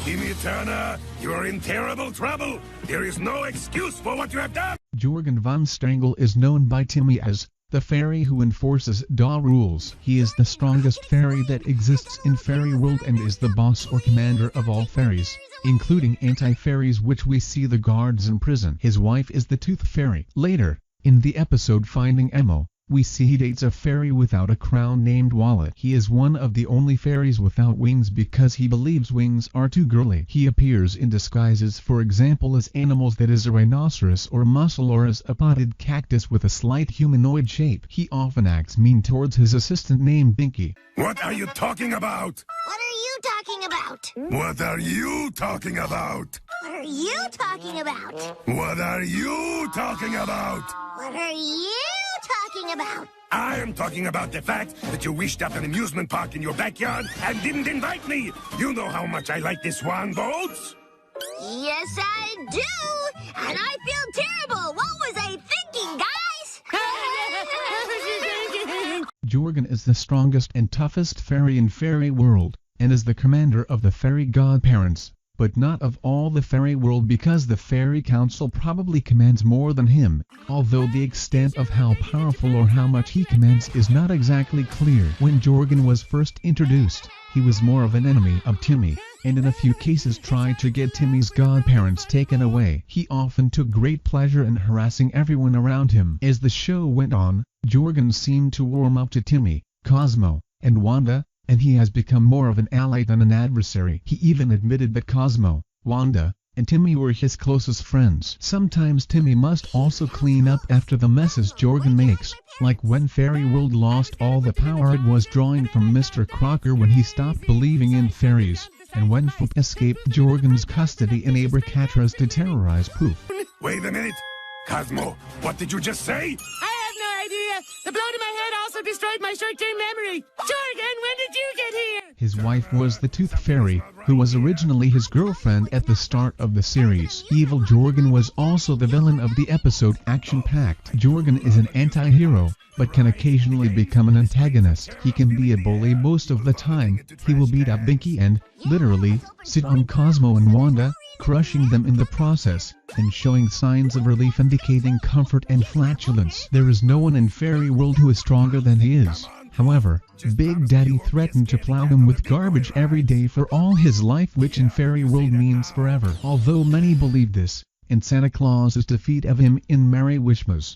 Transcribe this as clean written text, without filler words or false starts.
Timmy Turner, you are in terrible trouble. There is no excuse for what you have done. Jorgen Von Strangle is known by Timmy as the fairy who enforces DA rules. He is the strongest fairy that exists in Fairy World and is the boss or commander of all fairies, including anti-fairies which we see the guards in prison. His wife is the Tooth Fairy. Later, in the episode Finding Emo, we see he dates a fairy without a crown named Wallet. He is one of the only fairies without wings because he believes wings are too girly. He appears in disguises, for example as animals, that is a rhinoceros or mussel, or as a potted cactus with a slight humanoid shape. He often acts mean towards his assistant named Binky. What are you talking about? What are you talking about? What are you talking about? What are you talking about? What are you talking about? What are you talking about? I am talking about the fact that you wished up an amusement park in your backyard and didn't invite me. You know how much I like the swan boats? Yes, I do. And I feel terrible. What was I thinking, guys? Jorgen is the strongest and toughest fairy in Fairy World, and is the commander of the fairy godparents, but not of all the Fairy World because the Fairy Council probably commands more than him, although the extent of how powerful or how much he commands is not exactly clear. When Jorgen was first introduced, he was more of an enemy of Timmy, and in a few cases tried to get Timmy's godparents taken away. He often took great pleasure in harassing everyone around him. As the show went on, Jorgen seemed to warm up to Timmy, Cosmo, and Wanda, and he has become more of an ally than an adversary. He even admitted that Cosmo, Wanda, and Timmy were his closest friends. Sometimes Timmy must also clean up after the messes Jorgen makes, like when Fairy World lost all the power it was drawing from Mr. Crocker when he stopped believing in fairies, and when Foop escaped Jorgen's custody in Abracatras to terrorize Poof. Wait a minute. Cosmo, what did you just say? The blow to my head also destroyed my short-term memory. Jorgen, when did you get here? His wife was the Tooth Fairy, who was originally his girlfriend at the start of the series. Evil Jorgen was also the villain of the episode Action Packed. Jorgen is an anti-hero, but can occasionally become an antagonist. He can be a bully most of the time. He will beat up Binky and, literally, sit on Cosmo and Wanda, crushing them in the process, and showing signs of relief indicating comfort and flatulence. There is no one in Fairy World who is stronger than he is. However, Big Daddy threatened to plow him with garbage every day for all his life, which in Fairy World means forever. Although many believe this, in Santa Claus's defeat of him in Merry Wishmas,